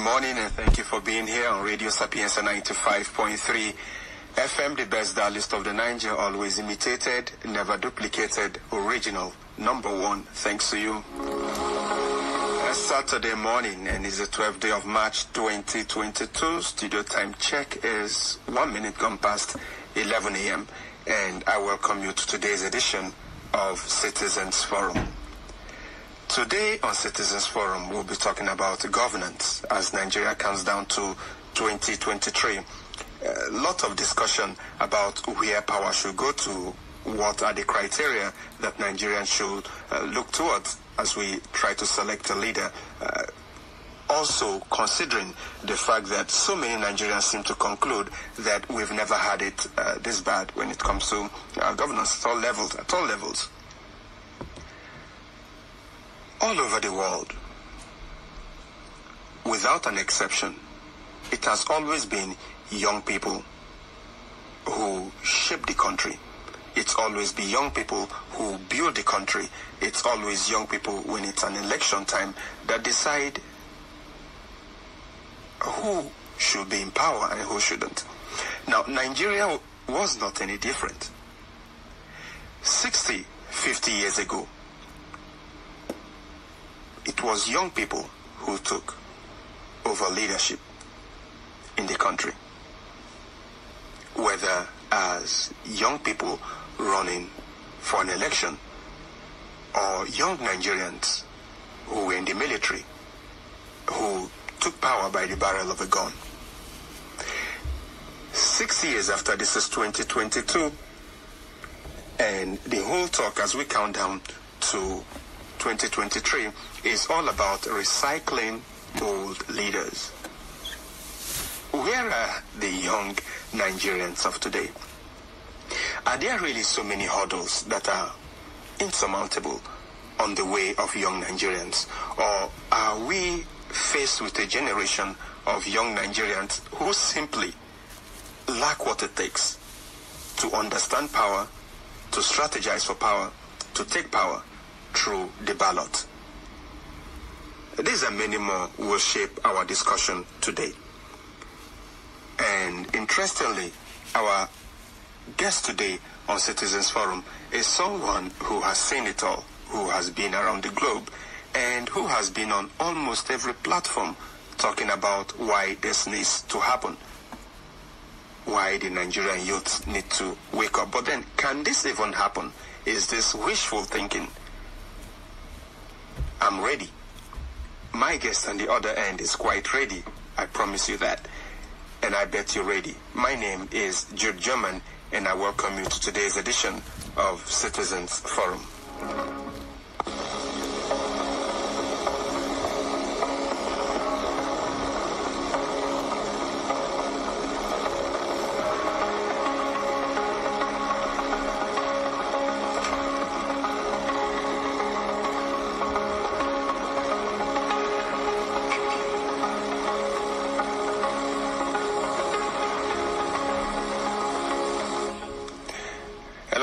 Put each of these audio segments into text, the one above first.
morning and thank you for being here on Radio Sapientia 95.3 FM, the best dialist of the Niger, always imitated, never duplicated, original, number one. Thanks to you. It's Saturday morning and it's the 12th day of March 2022. Studio time check is 1 minute gone past 11 a.m. and I welcome you to today's edition of Citizens Forum. Today on Citizens Forum, we'll be talking about governance as Nigeria comes down to 2023. A lot of discussion about where power should go to, what are the criteria that Nigerians should look towards as we try to select a leader. Also considering the fact that so many Nigerians seem to conclude that we've never had it this bad when it comes to governance at all levels. All over the world, without an exception, it has always been young people who shape the country. It's always been young people who build the country. It's always young people when it's an election time that decide who should be in power and who shouldn't. Now, Nigeria was not any different. 50 years ago, it was young people who took over leadership in the country. Whether as young people running for an election or young Nigerians who were in the military, who took power by the barrel of a gun. 6 years after, this is 2022, and the whole talk as we count down to 2023 is all about recycling old leaders. Where are the young Nigerians of today? Are there really so many hurdles that are insurmountable on the way of young Nigerians? Or are we faced with a generation of young Nigerians who simply lack what it takes to understand power, to strategize for power, to take power through the ballot? These and many more will shape our discussion today. And interestingly, our guest today on Citizens Forum is someone who has seen it all, who has been around the globe, and who has been on almost every platform talking about why this needs to happen, why the Nigerian youth need to wake up. But then, can this even happen? Is this wishful thinking? I'm ready. My guest on the other end is quite ready. I promise you that. And I bet you're ready. My name is Jude German, and I welcome you to today's edition of Citizens Forum.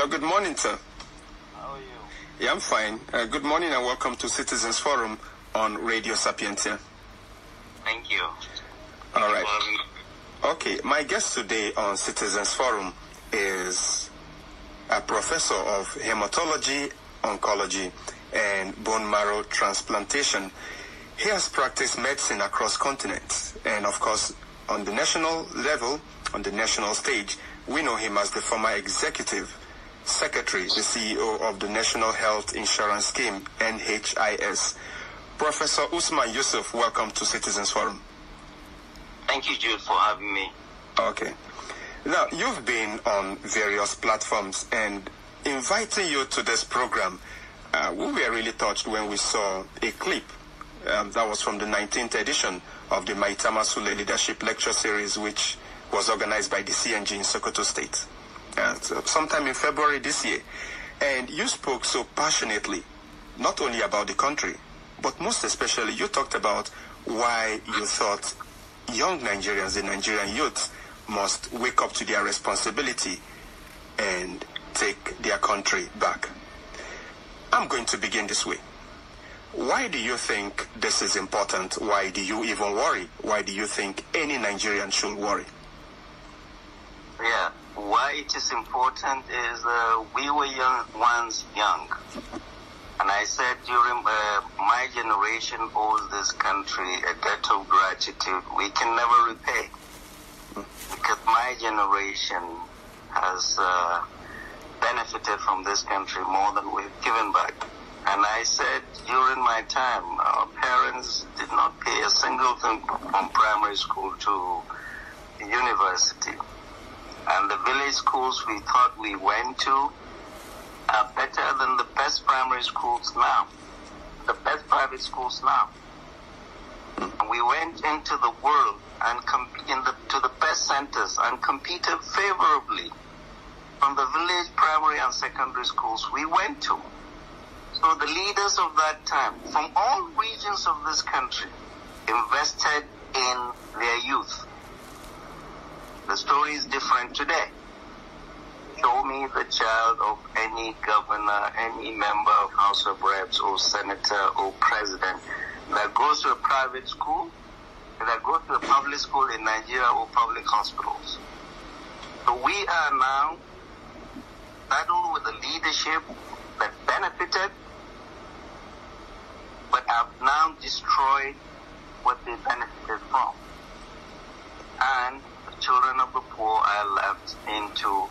Good morning, sir. How are you? Yeah, I'm fine. Good morning and welcome to Citizens Forum on Radio Sapientia. Thank you. All right. Okay, my guest today on Citizens Forum is a professor of hematology, oncology, and bone marrow transplantation. He has practiced medicine across continents, and of course, on the national level, on the national stage, we know him as the former executive Secretary, the CEO of the National Health Insurance Scheme, NHIS. Professor Usman Yusuf, welcome to Citizens Forum. Thank you, Jude, for having me. Okay. Now, you've been on various platforms, and inviting you to this program, we were really touched when we saw a clip that was from the 19th edition of the Maitama Sule Leadership Lecture Series, which was organized by the CNG in Sokoto State. Sometime in February this year. And you spoke so passionately, not only about the country, but most especially you talked about why you thought young Nigerians, the Nigerian youth, must wake up to their responsibility and take their country back. I'm going to begin this way. Why do you think this is important? Why do you even worry? Why do you think any Nigerian should worry? Yeah, why it is important is we were once young. And I said during my generation owes this country a debt of gratitude we can never repay. Because my generation has benefited from this country more than we've given back. And I said during my time, our parents did not pay a single thing from primary school to university. And the village schools we thought we went to are better than the best primary schools now, the best private schools now. And we went into the world and to the best centers and competed favorably from the village primary and secondary schools we went to. So the leaders of that time, from all regions of this country, invested in their youth. The story is different today. Show me the child of any governor, any member of House of Reps or senator or president that goes to a private school, that goes to a public school in Nigeria or public hospitals. So we are now saddled with a leadership that benefited but have now destroyed what they benefited from. And the children of the poor are left into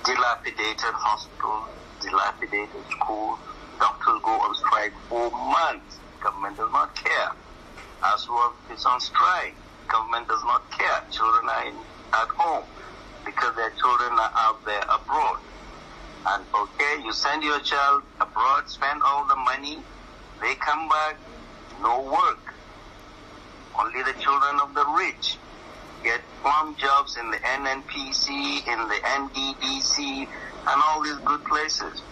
dilapidated hospitals, dilapidated schools. Doctors go on strike for months. Government does not care. Housework is on strike. Government does not care. Children are at home because their children are out there abroad. And okay, you send your child abroad, spend all the money, they come back, no work. Only the children of the rich get plum jobs in the NNPC, in the NDDC, and all these good places.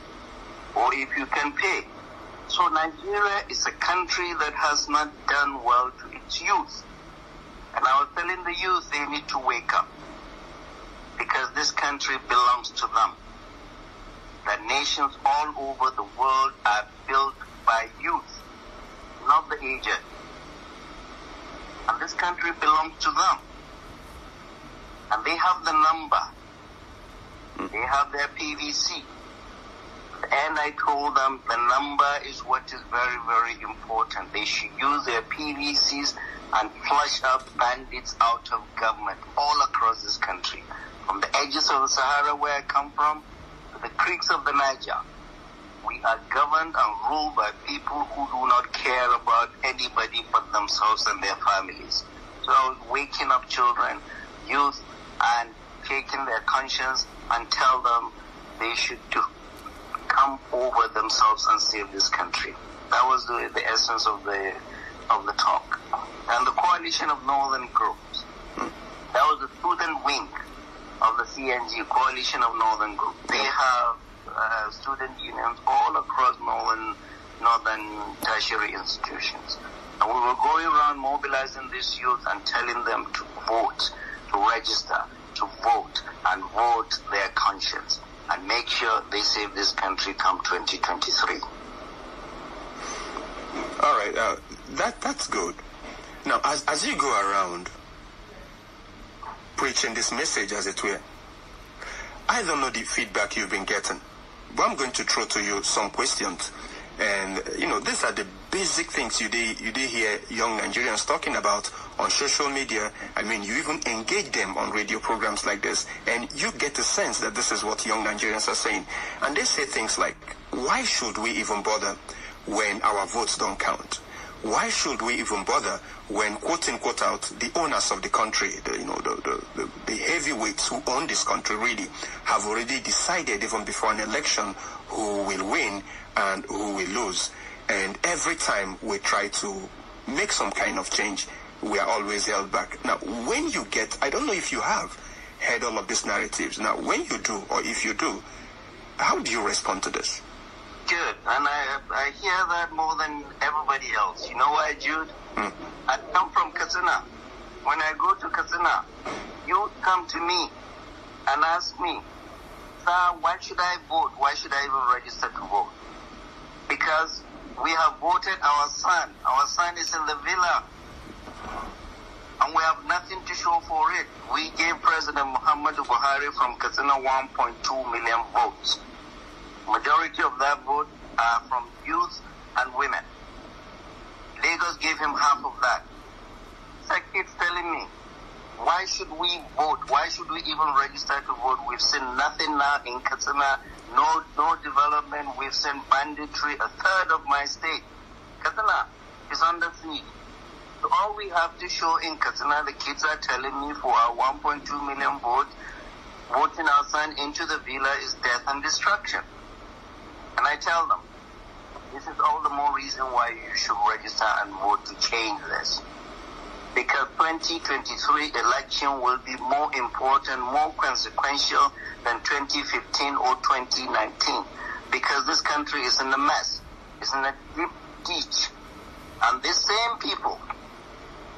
Or if you can pay. So Nigeria is a country that has not done well to its youth. And I was telling the youth they need to wake up. Because this country belongs to them. That nations all over the world are built by youth, not the aged. And this country belongs to them. And they have the number. They have their PVC. And I told them the number is what is very, very important. They should use their PVCs and flush out bandits out of government all across this country. From the edges of the Sahara where I come from, to the creeks of the Niger. We are governed and ruled by people who do not care about anybody but themselves and their families. So waking up children, youth, and taking their conscience and tell them they should come over themselves and save this country. That was the essence of the talk. And the coalition of northern groups, that was the student wing of the CNG, Coalition of Northern Group. They have student unions all across northern tertiary institutions. And we were going around mobilizing this youth and telling them to vote, to register, to vote, and vote their conscience, and make sure they save this country come 2023. All right, that's good. Now, as you go around preaching this message, as it were, I don't know the feedback you've been getting, but I'm going to throw to you some questions. And, these are the basic things you did hear young Nigerians talking about on social media. I mean, you even engage them on radio programs like this, and you get the sense that this is what young Nigerians are saying. And they say things like, why should we even bother when our votes don't count? Why should we even bother when, quote unquote out, the owners of the country, the heavyweights who own this country really have already decided even before an election who will win and who will lose? And every time we try to make some kind of change, we are always held back. Now, when you get, I don't know if you have heard all of these narratives. Now, when you do, or if you do, how do you respond to this? Good, and I hear that more than everybody else. You know why, Jude? I come from Katsina. When I go to Katsina, you come to me and ask me, sir, why should I vote? Why should I even register to vote? Because We have voted our son. Our son is in the villa. And we have nothing to show for it. We gave President Muhammadu Buhari from Katsina 1.2 million votes. Majority of that vote are from youth and women. Lagos gave him half of that. It's like kids telling me, why should we vote? Why should we even register to vote? We've seen nothing now in Katsina, no development. We've seen banditry, a third of my state. Katsina is under siege. So all we have to show in Katsina, the kids are telling me, for our 1.2 million votes, voting our son into the villa is death and destruction. And I tell them, this is all the more reason why you should register and vote to change this. Because 2023 election will be more important, more consequential than 2015 or 2019. Because this country is in a mess. It's in a deep ditch. And these same people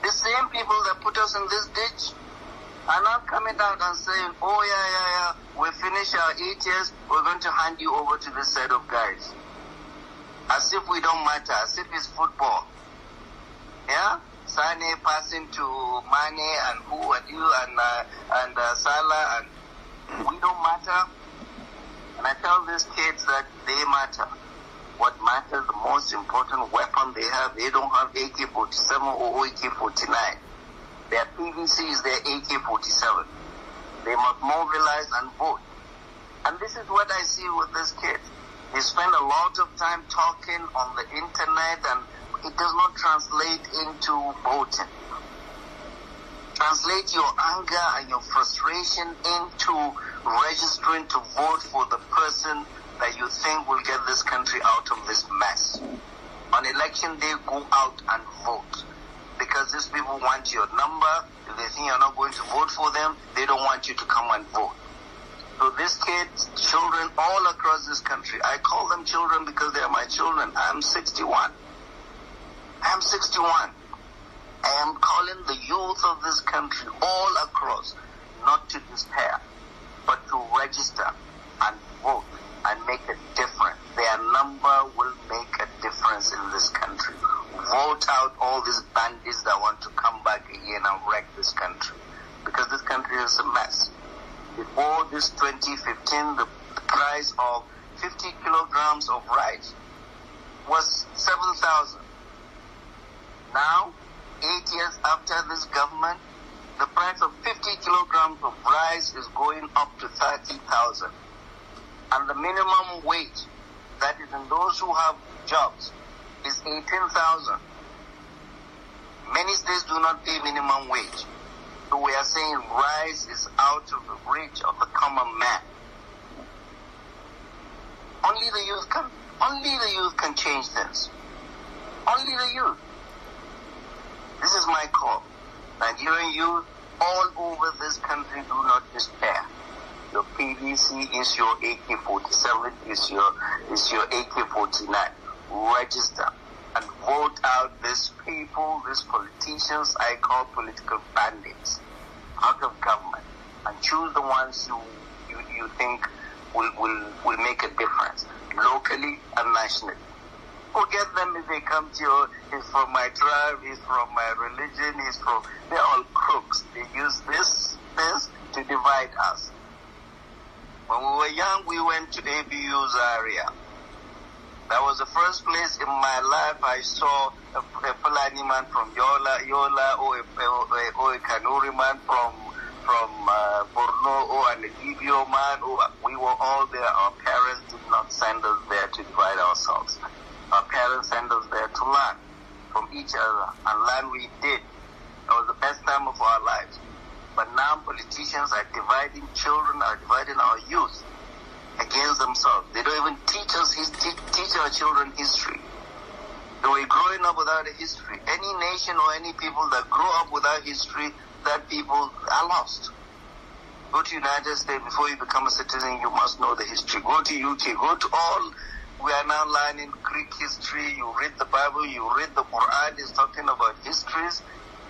that put us in this ditch are now coming out and saying, oh yeah, we finish our 8 years, we're going to hand you over to this set of guys. As if we don't matter, as if it's football. Yeah? Sane passing to Mane and who and you and Salah, and we don't matter. And I tell these kids that they matter. What matters, the most important weapon they have, they don't have AK-47 or AK-49. Their PVC is their AK-47. They must mobilize and vote. And this is what I see with these kids. They spend a lot of time talking on the internet, and it does not translate into voting. Translate your anger and your frustration into registering to vote for the person that you think will get this country out of this mess. On election day, go out and vote. Because these people want your number. If they think you're not going to vote for them, they don't want you to come and vote. So these kids, children all across this country, I call them children because they are my children. I'm 61. I am calling the youth of this country all across not to despair, but to register and vote and make a difference. Their number will make a difference in this country. Vote out all these bandits that want to come back again and wreck this country. Because this country is a mess. Before this 2015, the price of 50 kilograms of rice was 7,000. Now, 8 years after this government, the price of 50 kilograms of rice is going up to 30,000. And the minimum wage, that is in those who have jobs, is 18,000. Many states do not pay minimum wage. So we are saying rice is out of the reach of the common man. Only the youth can change things. Only the youth. This is my call. Nigerian youth all over this country, do not despair. Your PVC is your AK-47, is your AK-49. Register and vote out these people, these politicians I call political bandits, out of government, and choose the ones you think will make a difference locally and nationally. Forget them if they come to you. He's from my tribe, he's from my religion, they're all crooks. They use this to divide us. When we were young, we went to ABU Zaria. That was the first place in my life I saw a Fulani man from Yola, or a Kanuri man from Borno, or an Igibio man. We were all there. Our parents did not send us there to divide ourselves. Our parents sent us there to learn from each other, and learn we did. That was the best time of our lives. But now politicians are dividing children, are dividing our youth against themselves. They don't even teach our children history. So we're growing up without a history. Any nation or any people that grow up without history, that people are lost. Go to United States, before you become a citizen, you must know the history. Go to UK, go to all. We are now learning Greek history. You read the Bible, you read the Quran, it's talking about histories,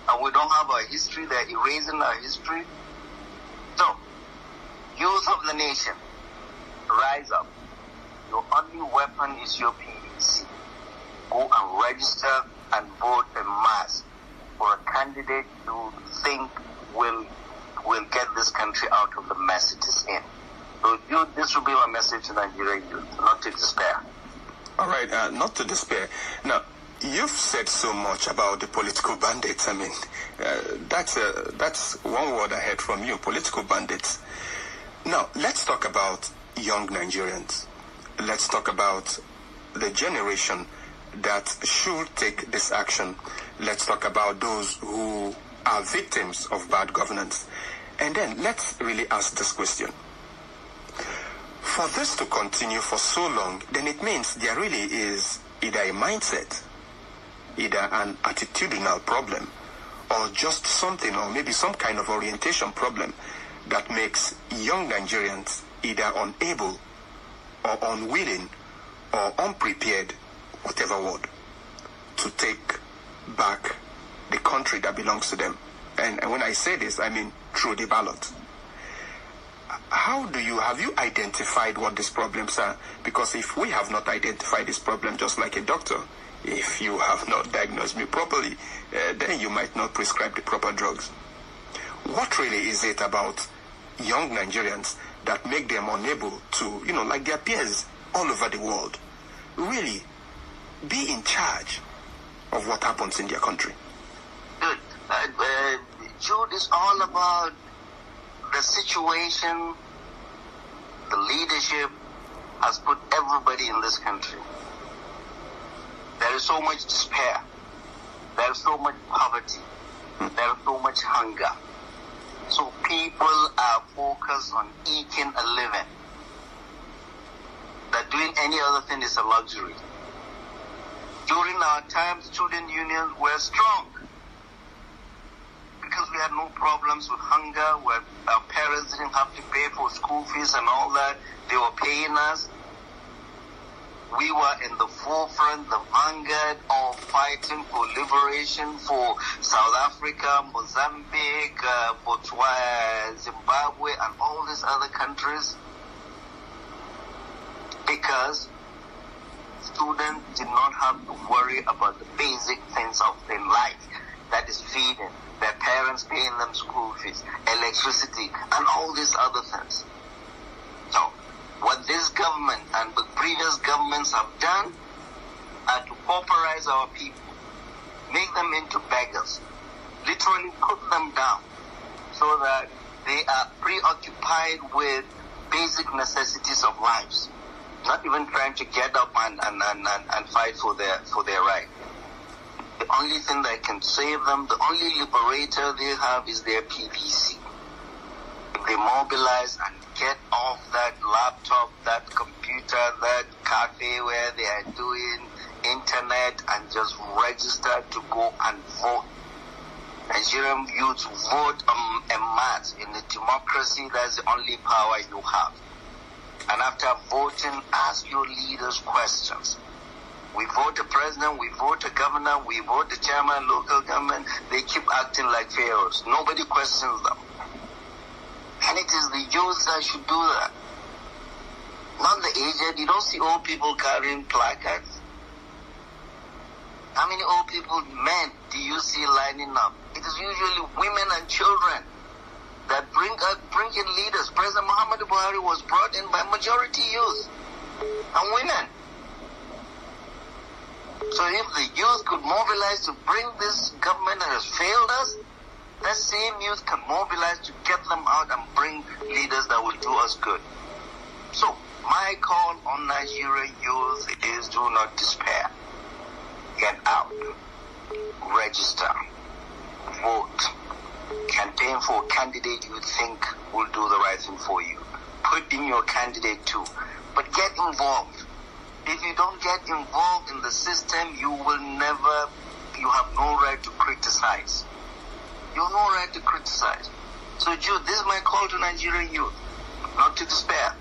and we don't have our history. They're erasing our history. So, youth of the nation, rise up. Your only weapon is your PVC. go and register and vote en masse for a candidate you think will get this country out of the mess it is in. So this will be my message to Nigerian youth, not to despair. All right, not to despair. Now, you've said so much about the political bandits. I mean, that's one word I heard from you, political bandits. Now, let's talk about young Nigerians. Let's talk about the generation that should take this action. Let's talk about those who are victims of bad governance. And then let's really ask this question. For this to continue for so long, then it means there really is either a mindset, either an attitudinal problem, or just something, or maybe some kind of orientation problem that makes young Nigerians either unable or unwilling or unprepared, whatever word, to take back the country that belongs to them. And when I say this, I mean through the ballot. Have you identified what these problems are? Because if we have not identified this problem, just like a doctor, if you have not diagnosed me properly, then you might not prescribe the proper drugs. What really is it about young Nigerians that make them unable to, like their peers all over the world, really be in charge of what happens in their country? Good. Jude, is all about the situation. The leadership has put everybody in this country. There is so much despair. There is so much poverty. There is so much hunger. So people are focused on eking a living. That doing any other thing is a luxury. During our time, student unions were strong because we had no problems with hunger, where our parents didn't have to pay for school fees and all that. They were paying us. We were in the forefront, the vanguard of fighting for liberation for South Africa, Mozambique, Botswana, Zimbabwe, and all these other countries, because students did not have to worry about the basic things of their life, that is feeding, their parents paying them school fees, electricity, and all these other things. So, what this government and the previous governments have done are to pauperize our people, make them into beggars, literally put them down so that they are preoccupied with basic necessities of lives, not even trying to get up and fight for their right. The only thing that can save them, the only liberator they have is their PVC. If they mobilize and get off that laptop, that computer, that cafe where they are doing internet, and just register to go and vote. Nigerian youth vote en masse. In a democracy, that's the only power you have. And after voting, ask your leaders questions. We vote a president, we vote a governor, we vote the chairman, local government. They keep acting like pharaohs. Nobody questions them. And it is the youth that should do that. Not the aged. You don't see old people carrying placards. How many old people, men, do you see lining up? It is usually women and children that bring in leaders. President Muhammadu Buhari was brought in by majority youth and women. So if the youth could mobilize to bring this government that has failed us, that same youth can mobilize to get them out and bring leaders that will do us good. So my call on Nigerian youth is do not despair. Get out. Register. Vote. Campaign for a candidate you think will do the right thing for you. Put in your candidate too. But get involved. If you don't get involved in the system, you have no right to criticize. You have no right to criticize. So Jude, this is my call to Nigerian youth. Not to despair.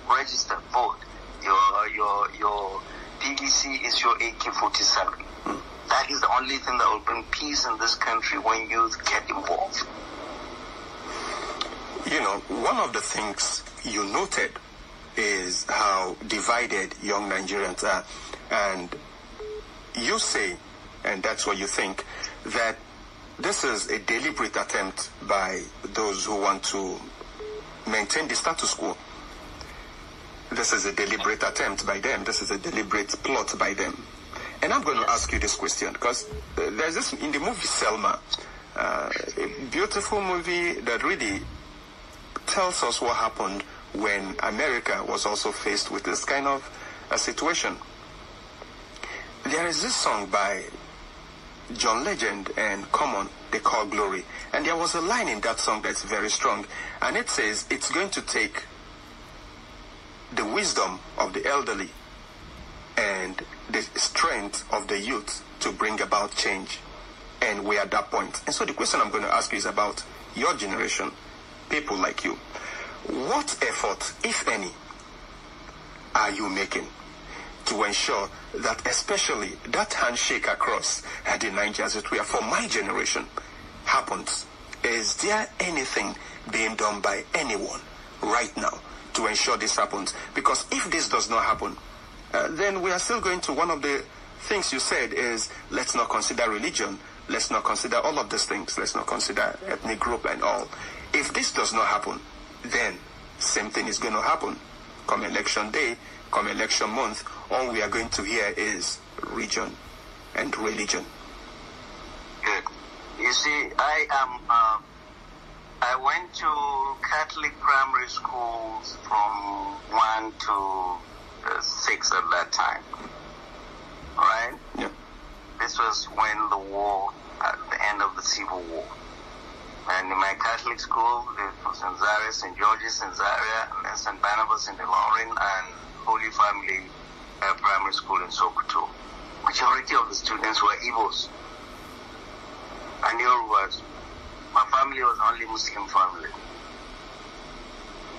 Register, vote. Your PVC is your AK-47. That is the only thing that will bring peace in this country when youth get involved. One of the things you noted is how divided young Nigerians are. And you say, and that's what you think, that this is a deliberate attempt by those who want to maintain the status quo. This is a deliberate attempt by them. This is a deliberate plot by them. And I'm going to ask you this question, because there's this in the movie Selma, a beautiful movie that really tells us what happened when America was also faced with this kind of a situation. There is this song by John Legend and Common, they call Glory. And there was a line in that song that's very strong. And it says, it's going to take the wisdom of the elderly and the strength of the youth to bring about change. And we're at that point. And so the question I'm going to ask you is about your generation, people like you. What effort, if any, are you making to ensure that especially that handshake across the Niger, as it were, for my generation happens? Is there anything being done by anyone right now to ensure this happens? Because if this does not happen, then we are still going to one of the things you said is, let's not consider religion, let's not consider all of these things, let's not consider ethnic group and all. If this does not happen, then same thing is going to happen. Come election day, come election month, all we are going to hear is region and religion. Good. You see, I went to Catholic primary schools from 1 to 6 at that time. All right? Yeah. This was when the war, at the end of the Civil War. And in my Catholic school, it was St. Zaria, St. George's, St. Zaria, and then St. Barnabas in Ilorin, and Holy Family Primary School in Sokoto. Majority of the students were Igbos. And Yorubas. My family was only Muslim family.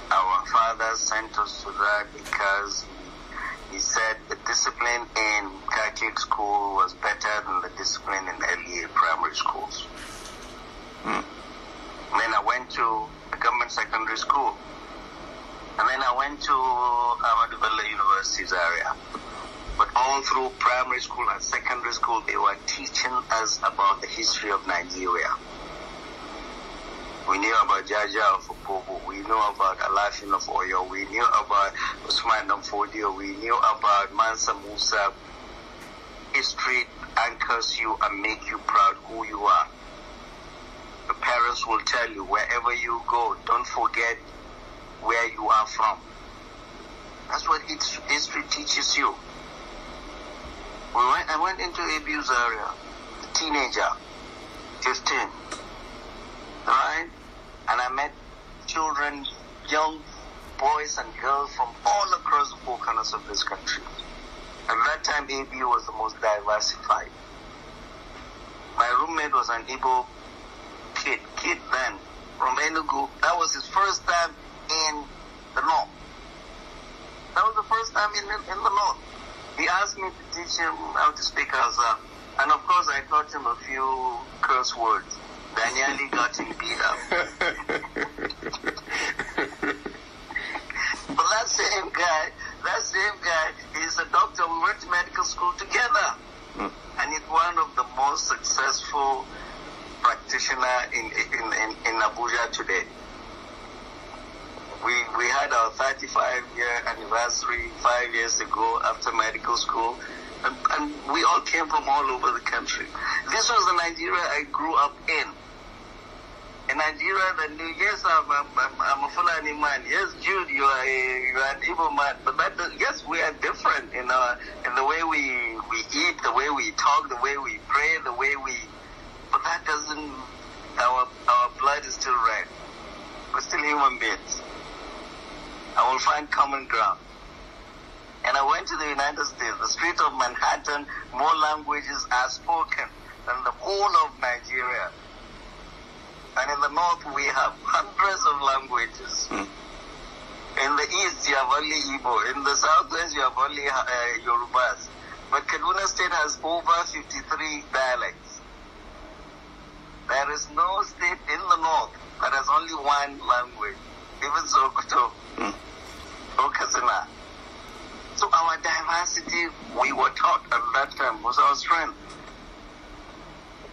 Our father sent us to that because he said the discipline in Catholic school was better than the discipline in early primary schools. Then I went to the government secondary school. And then I went to Ahmadu Bello University's area. But all through primary school and secondary school, they were teaching us about the history of Nigeria. We knew about Jaja of Opobo. We knew about Alafin of Oyo. We knew about Usman Namfodio. We knew about Mansa Musa. History anchors you and make you proud who you are. The parents will tell you, wherever you go, don't forget where you are from. That's what history teaches you. I went into ABU's area, a teenager, 15. Right? And I met children, young boys and girls from all across the four corners of this country. At that time, ABU was the most diversified. My roommate was an Igbo kid then, from Enugu. That was his first time in the North. That was the first time in the North. He asked me to teach him how to speak Hausa. And of course, I taught him a few curse words. I nearly got him beat up. But that same guy, he's a doctor. We went to medical school together. And he's one of the most successful practitioners in Abuja today. We had our 35-year anniversary 5 years ago after medical school. And we all came from all over the country. This was the Nigeria I grew up in. In Nigeria that knew, yes, I'm a Fulani man. Yes, Jude, you are an Igbo man. But yes, we are different in the way we eat, the way we talk, the way we pray, the way we. But that doesn't. Our blood is still red. We're still human beings. I will find common ground. And I went to the United States, the street of Manhattan, more languages are spoken than the whole of Nigeria. And in the north, we have hundreds of languages. In the east, you have only Igbo. In the southwest, you have only Yorubas. But Kaduna State has over 53 dialects. There is no state in the north that has only one language, even Sokoto, or Katsina. So our diversity, we were taught at that time, was our strength.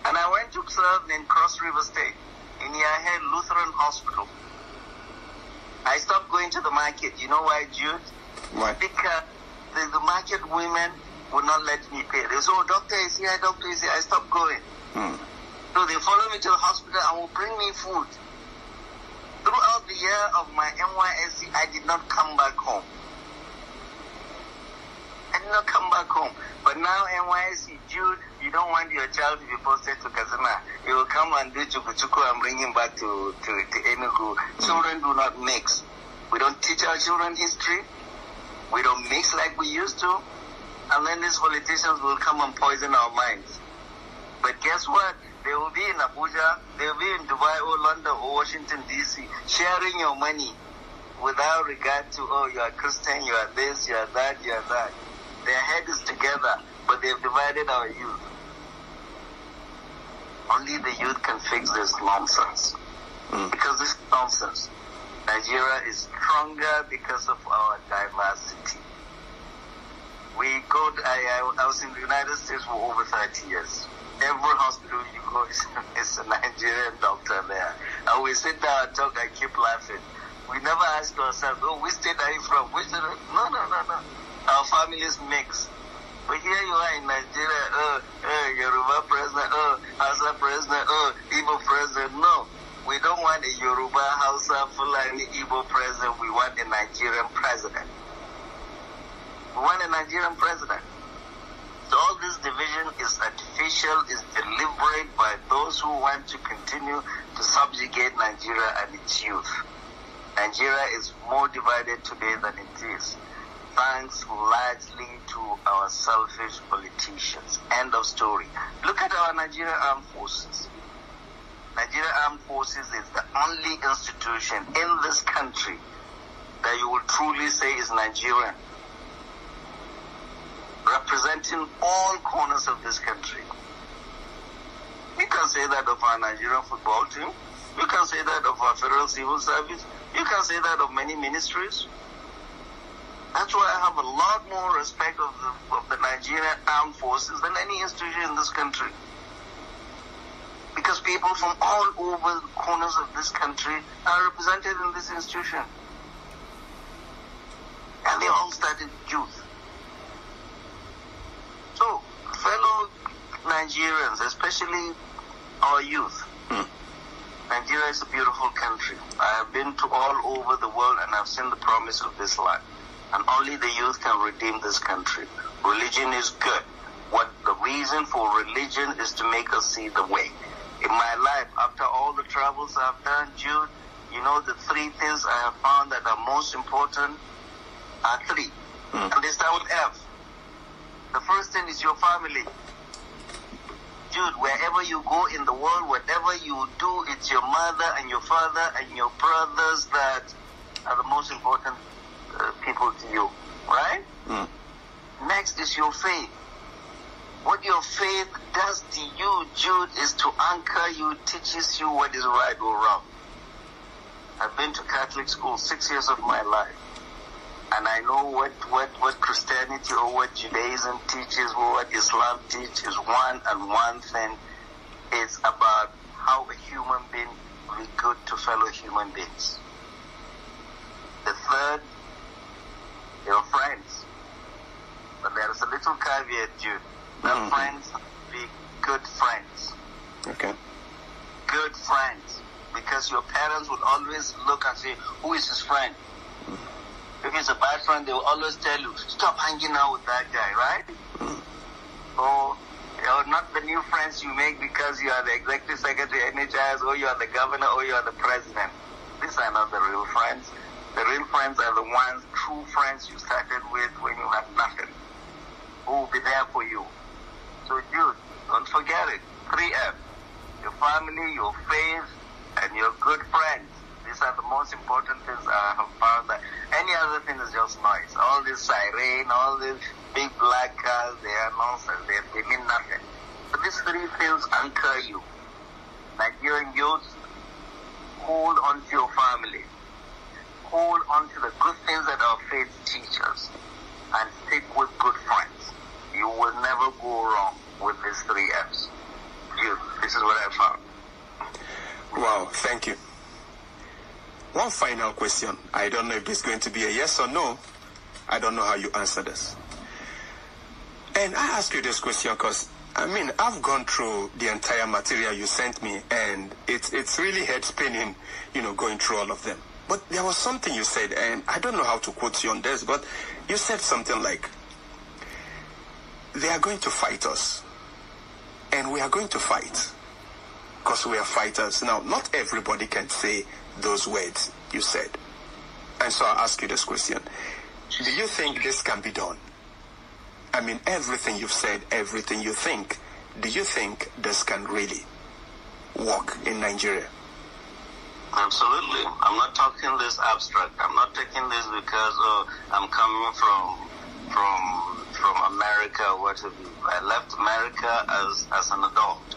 And I went to serve in Cross River State, in Yahed Lutheran Hospital. I stopped going to the market. You know why, Jude? Why? Because the market women would not let me pay. They said, oh, doctor is here, doctor is here. I stopped going. So they follow me to the hospital and will bring me food. Throughout the year of my NYSC, I did not come back home. But now NYSC, Jude, you don't want your child to be posted to Kasana. You will come and do chuku and bring him back to Enugu. Children do not mix. We don't teach our children history. We don't mix like we used to. And then these politicians will come and poison our minds. But guess what? They will be in Abuja, they will be in Dubai or London or Washington, D.C., sharing your money without regard to, oh, you are Christian, you are this, you are that, you are that. Their head is together, but they have divided our youth. Only the youth can fix this nonsense. Because this nonsense, Nigeria is stronger because of our diversity. I was in the United States for over 30 years. Every hospital you go is a Nigerian doctor there. And we sit down and talk and keep laughing. We never ask ourselves, oh, which state are you from? No. Our families mix. But here you are in Nigeria, Yoruba president, Hausa president, Igbo president. No, we don't want a Yoruba, Hausa, Fulani, Igbo president. We want a Nigerian president. We want a Nigerian president. So all this division is artificial, is deliberate by those who want to continue to subjugate Nigeria and its youth. Nigeria is more divided today than it is, thanks largely to our selfish politicians. End of story. Look at our Nigerian Armed Forces. Nigerian Armed Forces is the only institution in this country that you will truly say is Nigerian, representing all corners of this country. You can say that of our Nigerian football team. You can say that of our Federal Civil Service. You can say that of many ministries. That's why I have a lot more respect of the Nigerian Armed Forces than any institution in this country. Because people from all over the corners of this country are represented in this institution. And they all started youth. So, fellow Nigerians, especially our youth, Nigeria is a beautiful country. I have been to all over the world and I've seen the promise of this land. And only the youth can redeem this country. Religion is good. What the reason for religion is to make us see the way. In my life, after all the travels I've done, Jude, you know the three things I have found that are most important are three. And they start with F. The first thing is your family. Jude, wherever you go in the world, whatever you do, it's your mother and your father and your brothers that are the most important people to you, right? Next is your faith. What your faith does to you, Jude, is to anchor you, teaches you what is right or wrong. I've been to Catholic school 6 years of my life. And I know what Christianity or what Judaism teaches or what Islam teaches. One thing is about how a human being will be good to fellow human beings. The third, your friends. But there is a little caveat, Jude. That friends be good friends. Okay. Good friends. Because your parents would always look and say, who is his friend? If it's a bad friend, they will always tell you, stop hanging out with that guy, right? Or not the new friends you make because you are the executive secretary, NHS, or you are the governor, or you are the president. These are not the real friends. The real friends are the ones, true friends you started with when you had nothing, who will be there for you. So, Jude, don't forget it. 3F. Your family, your faith, and your good friends. These are the most important things I have found. That any other thing is just noise. All this siren, all these big black cars, they are nonsense. They mean nothing. But these three things anchor you. Nigerian youth, hold on to your family. Hold on to the good things that our faith teaches. and stick with good friends. You will never go wrong with these 3 F's. This is what I found. Wow, thank you. One final question. I don't know if it's going to be a yes or no. I don't know how you answer this. And I ask you this question because, I've gone through the entire material you sent me, and it's really head-spinning, going through all of them. But there was something you said, and I don't know how to quote you on this, but you said something like, they are going to fight us, and we are going to fight, because we are fighters. Now, not everybody can say those words you said. And so I ask you this question. Do you think this can be done? Everything you've said, everything you think, do you think this can really work in Nigeria? Absolutely. I'm not talking this abstract. I'm not taking this because I'm coming from America or what have you. I left America as an adult.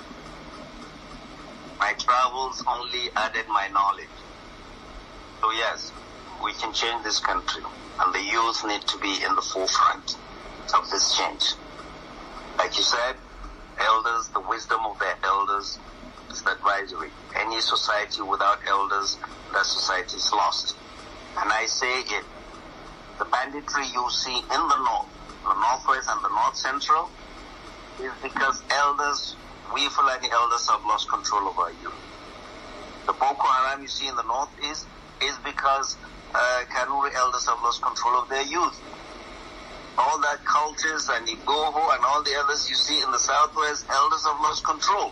My travels only added my knowledge. So yes, we can change this country, and the youth need to be in the forefront of this change. Like you said, elders, the wisdom of their elders is advisory. Any society without elders, that society is lost. And I say it, the banditry you see in the north, the northwest and the north central, is because elders, we Fulani elders, have lost control of our youth. The Boko Haram you see in the northeast is because Kanuri elders have lost control of their youth. All that cultures and Igboho and all the others you see in the southwest, elders have lost control.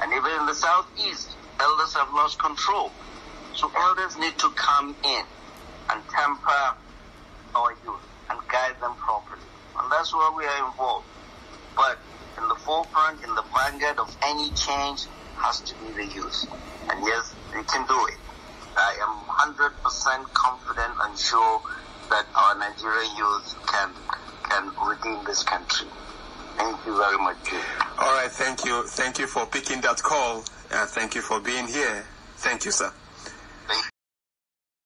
And even in the southeast, elders have lost control. So elders need to come in and temper our youth and guide them properly. And that's where we are involved. But in the forefront, in the vanguard of any change has to be the youth. And yes, they can do it. I am 100% confident and sure that our Nigerian youth can redeem this country. Thank you very much. All right, thank you. Thank you for picking that call. Thank you for being here. Thank you, sir.